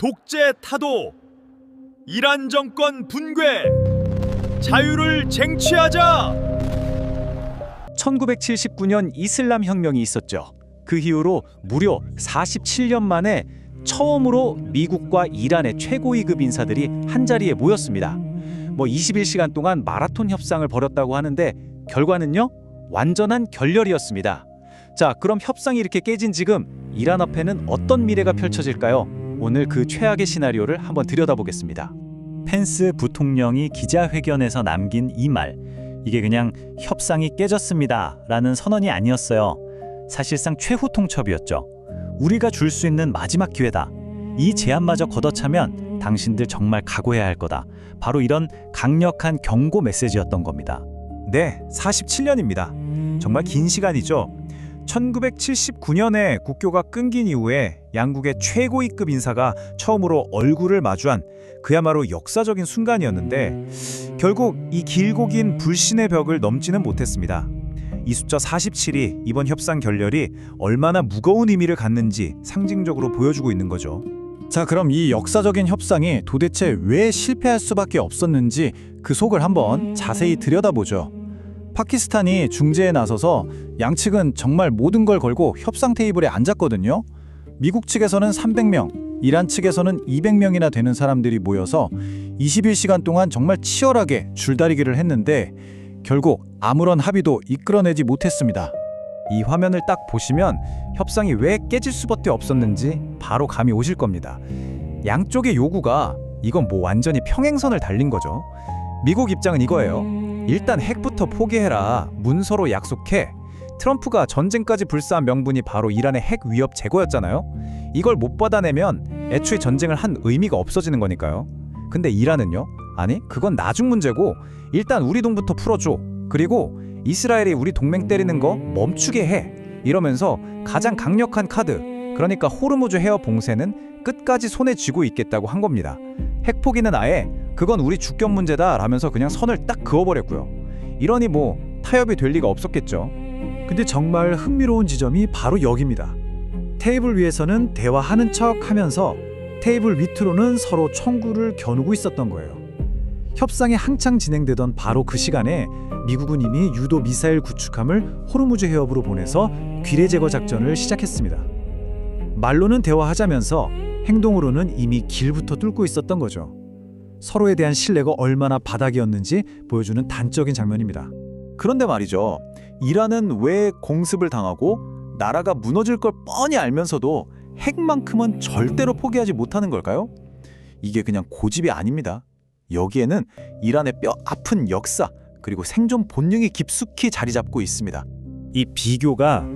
독재 타도, 이란 정권 붕괴, 자유를 쟁취하자. 1979년 이슬람 혁명이 있었죠. 그 이후로 무려 47년 만에 처음으로 미국과 이란의 최고위급 인사들이 한자리에 모였습니다. 21시간 동안 마라톤 협상을 벌였다고 하는데 결과는요? 완전한 결렬이었습니다. 자, 그럼 협상이 이렇게 깨진 지금 이란 앞에는 어떤 미래가 펼쳐질까요? 오늘 그 최악의 시나리오를 한번 들여다보겠습니다. 펜스 부통령이 기자회견에서 남긴 이 말, 이게 그냥 협상이 깨졌습니다 라는 선언이 아니었어요. 사실상 최후 통첩이었죠. 우리가 줄 수 있는 마지막 기회다. 이 제안마저 걷어차면 당신들 정말 각오해야 할 거다. 바로 이런 강력한 경고 메시지였던 겁니다. 네, 47년입니다. 정말 긴 시간이죠. 1979년에 국교가 끊긴 이후에 양국의 최고위급 인사가 처음으로 얼굴을 마주한 그야말로 역사적인 순간이었는데 결국 이 길고 긴 불신의 벽을 넘지는 못했습니다. 이 숫자 47이 이번 협상 결렬이 얼마나 무거운 의미를 갖는지 상징적으로 보여주고 있는 거죠. 자, 그럼 이 역사적인 협상이 도대체 왜 실패할 수밖에 없었는지 그 속을 한번 자세히 들여다보죠. 파키스탄이 중재에 나서서 양측은 정말 모든 걸 걸고 협상 테이블에 앉았거든요. 미국 측에서는 300명, 이란 측에서는 200명이나 되는 사람들이 모여서 21시간 동안 정말 치열하게 줄다리기를 했는데 결국 아무런 합의도 이끌어내지 못했습니다. 이 화면을 딱 보시면 협상이 왜 깨질 수밖에 없었는지 바로 감이 오실 겁니다. 양쪽의 요구가 이건 완전히 평행선을 달린 거죠. 미국 입장은 이거예요. 일단 핵부터 포기해라. 문서로 약속해. 트럼프가 전쟁까지 불사한 명분이 바로 이란의 핵 위협 제거였잖아요. 이걸 못 받아내면 애초에 전쟁을 한 의미가 없어지는 거니까요. 근데 이란은요? 아니, 그건 나중 문제고 일단 우리 돈부터 풀어줘. 그리고 이스라엘이 우리 동맹 때리는 거 멈추게 해. 이러면서 가장 강력한 카드, 그러니까 호르무즈 해협 봉쇄는 끝까지 손에 쥐고 있겠다고 한 겁니다. 핵 포기는 아예 그건 우리 주권 문제다 라면서 그냥 선을 딱 그어버렸고요. 이러니 타협이 될 리가 없었겠죠. 근데 정말 흥미로운 지점이 바로 여기입니다. 테이블 위에서는 대화하는 척 하면서 테이블 밑으로는 서로 총구를 겨누고 있었던 거예요. 협상이 한창 진행되던 바로 그 시간에 미국은 이미 유도 미사일 구축함을 호르무즈 해협으로 보내서 귀뢰 제거 작전을 시작했습니다. 말로는 대화하자면서 행동으로는 이미 길부터 뚫고 있었던 거죠. 서로에 대한 신뢰가 얼마나 바닥이었는지 보여주는 단적인 장면입니다. 그런데 말이죠. 이란은 왜 공습을 당하고 나라가 무너질 걸 뻔히 알면서도 핵만큼은 절대로 포기하지 못하는 걸까요? 이게 그냥 고집이 아닙니다. 여기에는 이란의 뼈 아픈 역사 그리고 생존 본능이 깊숙이 자리 잡고 있습니다. 이 비교가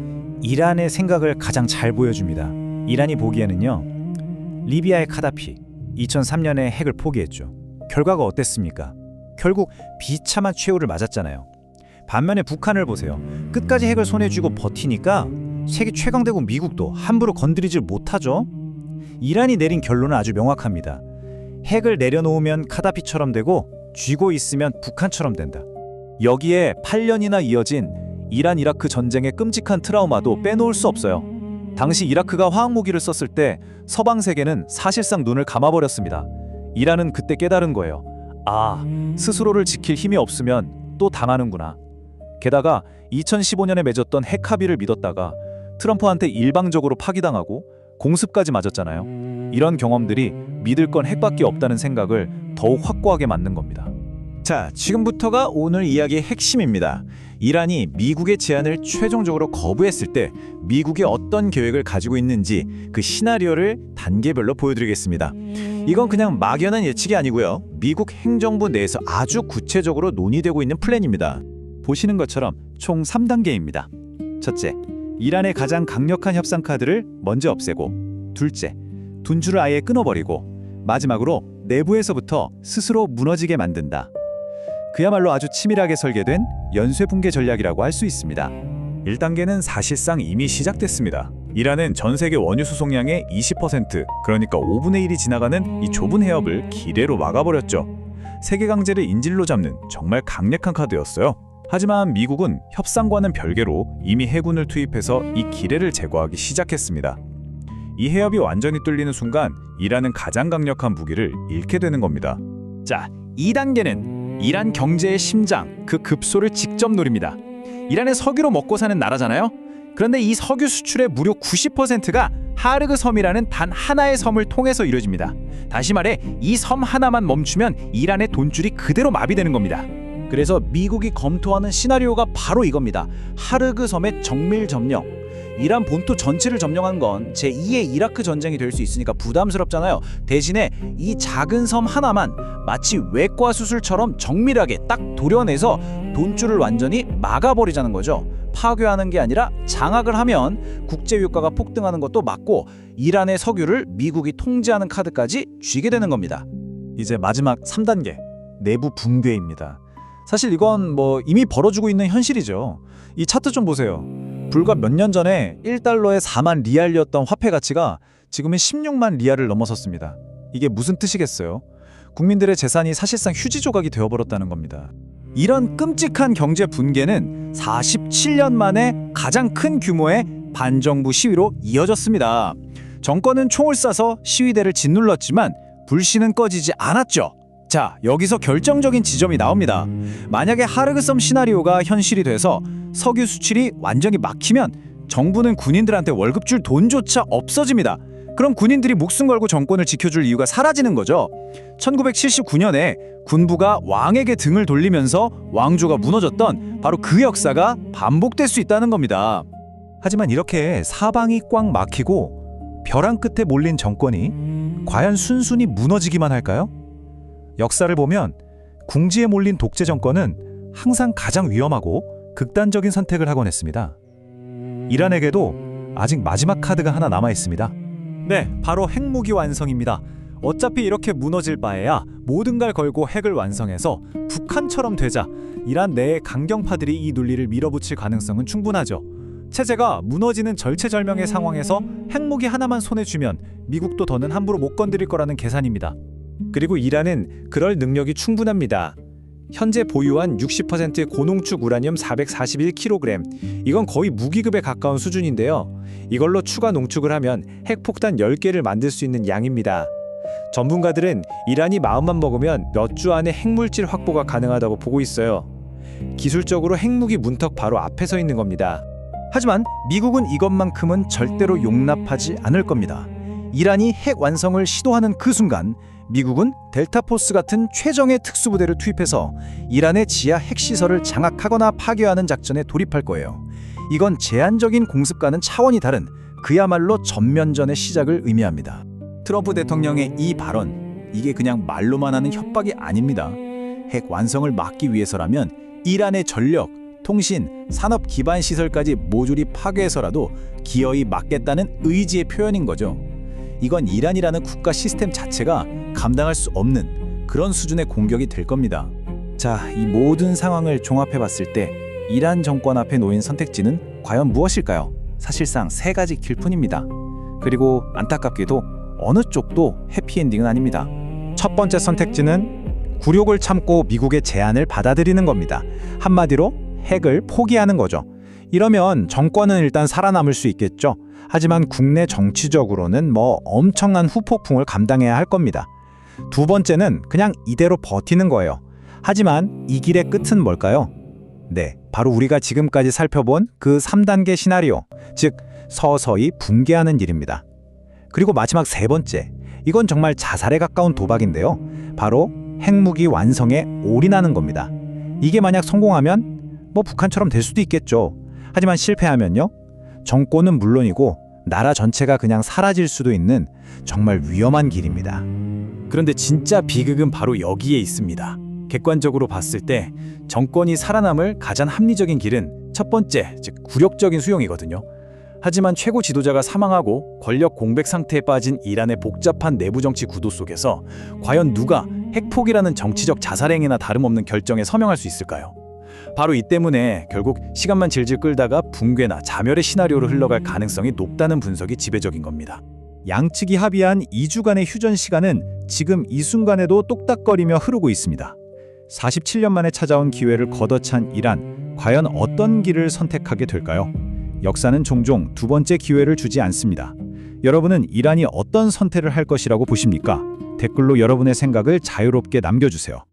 이란의 생각을 가장 잘 보여줍니다. 이란이 보기에는요, 리비아의 카다피 2003년에 핵을 포기했죠. 결과가 어땠습니까? 결국 비참한 최후를 맞았잖아요. 반면에 북한을 보세요. 끝까지 핵을 손에 쥐고 버티니까 세계 최강대국 미국도 함부로 건드리질 못하죠. 이란이 내린 결론은 아주 명확합니다. 핵을 내려놓으면 카다피처럼 되고 쥐고 있으면 북한처럼 된다. 여기에 8년이나 이어진 이란 이라크 전쟁의 끔찍한 트라우마도 빼놓을 수 없어요. 당시 이라크가 화학무기를 썼을 때 서방 세계는 사실상 눈을 감아버렸습니다. 이란은 그때 깨달은 거예요. 아, 스스로를 지킬 힘이 없으면 또 당하는구나. 게다가 2015년에 맺었던 핵 합의를 믿었다가 트럼프한테 일방적으로 파기당하고 공습까지 맞았잖아요. 이런 경험들이 믿을 건 핵밖에 없다는 생각을 더욱 확고하게 만든 겁니다. 자, 지금부터가 오늘 이야기의 핵심입니다. 이란이 미국의 제안을 최종적으로 거부했을 때 미국이 어떤 계획을 가지고 있는지 그 시나리오를 단계별로 보여드리겠습니다. 이건 그냥 막연한 예측이 아니고요. 미국 행정부 내에서 아주 구체적으로 논의되고 있는 플랜입니다. 보시는 것처럼 총 3단계입니다. 첫째, 이란의 가장 강력한 협상 카드를 먼저 없애고, 둘째, 둔주를 아예 끊어버리고, 마지막으로 내부에서부터 스스로 무너지게 만든다. 그야말로 아주 치밀하게 설계된 연쇄 붕괴 전략이라고 할 수 있습니다. 1단계는 사실상 이미 시작됐습니다. 이란은 전 세계 원유 수송량의 20%, 그러니까 5분의 1이 지나가는 이 좁은 해협을 기뢰로 막아버렸죠. 세계 강제를 인질로 잡는 정말 강력한 카드였어요. 하지만 미국은 협상과는 별개로 이미 해군을 투입해서 이 기뢰를 제거하기 시작했습니다. 이 해협이 완전히 뚫리는 순간 이란은 가장 강력한 무기를 잃게 되는 겁니다. 자, 2단계는 이란 경제의 심장, 그 급소를 직접 노립니다. 이란은 석유로 먹고 사는 나라잖아요. 그런데 이 석유 수출의 무려 90%가 하르그 섬이라는 단 하나의 섬을 통해서 이루어집니다. 다시 말해 이 섬 하나만 멈추면 이란의 돈줄이 그대로 마비되는 겁니다. 그래서 미국이 검토하는 시나리오가 바로 이겁니다. 하르그 섬의 정밀 점령. 이란 본토 전체를 점령한 건 제2의 이라크 전쟁이 될 수 있으니까 부담스럽잖아요. 대신에 이 작은 섬 하나만 마치 외과 수술처럼 정밀하게 딱 도려내서 돈줄을 완전히 막아버리자는 거죠. 파괴하는 게 아니라 장악을 하면 국제 유가가 폭등하는 것도 막고 이란의 석유를 미국이 통제하는 카드까지 쥐게 되는 겁니다. 이제 마지막 3단계, 내부 붕괴입니다. 사실 이건 이미 벌어지고 있는 현실이죠. 이 차트 좀 보세요. 불과 몇 년 전에 1달러에 4만 리알이었던 화폐 가치가 지금은 16만 리알을 넘어섰습니다. 이게 무슨 뜻이겠어요? 국민들의 재산이 사실상 휴지 조각이 되어버렸다는 겁니다. 이런 끔찍한 경제 붕괴는 47년 만에 가장 큰 규모의 반정부 시위로 이어졌습니다. 정권은 총을 쏴서 시위대를 짓눌렀지만 불씨는 꺼지지 않았죠. 자, 여기서 결정적인 지점이 나옵니다. 만약에 하르그섬 시나리오가 현실이 돼서 석유 수출이 완전히 막히면 정부는 군인들한테 월급 줄 돈조차 없어집니다. 그럼 군인들이 목숨 걸고 정권을 지켜줄 이유가 사라지는 거죠. 1979년에 군부가 왕에게 등을 돌리면서 왕조가 무너졌던 바로 그 역사가 반복될 수 있다는 겁니다. 하지만 이렇게 사방이 꽉 막히고 벼랑 끝에 몰린 정권이 과연 순순히 무너지기만 할까요? 역사를 보면 궁지에 몰린 독재 정권은 항상 가장 위험하고 극단적인 선택을 하곤 했습니다. 이란에게도 아직 마지막 카드가 하나 남아 있습니다. 네, 바로 핵무기 완성입니다. 어차피 이렇게 무너질 바에야 모든 걸 걸고 핵을 완성해서 북한처럼 되자. 이란 내의 강경파들이 이 논리를 밀어붙일 가능성은 충분하죠. 체제가 무너지는 절체절명의 상황에서 핵무기 하나만 손에 쥐면 미국도 더는 함부로 못 건드릴 거라는 계산입니다. 그리고 이란은 그럴 능력이 충분합니다. 현재 보유한 60%의 고농축 우라늄 441kg, 이건 거의 무기급에 가까운 수준인데요. 이걸로 추가 농축을 하면 핵폭탄 10개를 만들 수 있는 양입니다. 전문가들은 이란이 마음만 먹으면 몇 주 안에 핵물질 확보가 가능하다고 보고 있어요. 기술적으로 핵무기 문턱 바로 앞에 서 있는 겁니다. 하지만 미국은 이것만큼은 절대로 용납하지 않을 겁니다. 이란이 핵 완성을 시도하는 그 순간 미국은 델타포스 같은 최정예 특수부대를 투입해서 이란의 지하 핵시설을 장악하거나 파괴하는 작전에 돌입할 거예요. 이건 제한적인 공습과는 차원이 다른 그야말로 전면전의 시작을 의미합니다. 트럼프 대통령의 이 발언, 이게 그냥 말로만 하는 협박이 아닙니다. 핵 완성을 막기 위해서라면 이란의 전력, 통신, 산업 기반 시설까지 모조리 파괴해서라도 기어이 막겠다는 의지의 표현인 거죠. 이건 이란이라는 국가 시스템 자체가 감당할 수 없는 그런 수준의 공격이 될 겁니다. 자, 이 모든 상황을 종합해 봤을 때 이란 정권 앞에 놓인 선택지는 과연 무엇일까요? 사실상 세 가지 길뿐입니다. 그리고 안타깝게도 어느 쪽도 해피엔딩은 아닙니다. 첫 번째 선택지는 굴욕을 참고 미국의 제안을 받아들이는 겁니다. 한마디로 핵을 포기하는 거죠. 이러면 정권은 일단 살아남을 수 있겠죠. 하지만 국내 정치적으로는 엄청난 후폭풍을 감당해야 할 겁니다. 두 번째는 그냥 이대로 버티는 거예요. 하지만 이 길의 끝은 뭘까요? 네, 바로 우리가 지금까지 살펴본 그 3단계 시나리오, 즉 서서히 붕괴하는 일입니다. 그리고 마지막 세 번째, 이건 정말 자살에 가까운 도박인데요. 바로 핵무기 완성에 올인하는 겁니다. 이게 만약 성공하면 북한처럼 될 수도 있겠죠. 하지만 실패하면요, 정권은 물론이고 나라 전체가 그냥 사라질 수도 있는 정말 위험한 길입니다. 그런데 진짜 비극은 바로 여기에 있습니다. 객관적으로 봤을 때 정권이 살아남을 가장 합리적인 길은 첫 번째, 즉 굴욕적인 수용이거든요. 하지만 최고 지도자가 사망하고 권력 공백 상태에 빠진 이란의 복잡한 내부 정치 구도 속에서 과연 누가 핵폭이라는 정치적 자살행위나 다름없는 결정에 서명할 수 있을까요? 바로 이 때문에 결국 시간만 질질 끌다가 붕괴나 자멸의 시나리오로 흘러갈 가능성이 높다는 분석이 지배적인 겁니다. 양측이 합의한 2주간의 휴전 시간은 지금 이 순간에도 똑딱거리며 흐르고 있습니다. 47년 만에 찾아온 기회를 걷어찬 이란, 과연 어떤 길을 선택하게 될까요? 역사는 종종 두 번째 기회를 주지 않습니다. 여러분은 이란이 어떤 선택을 할 것이라고 보십니까? 댓글로 여러분의 생각을 자유롭게 남겨주세요.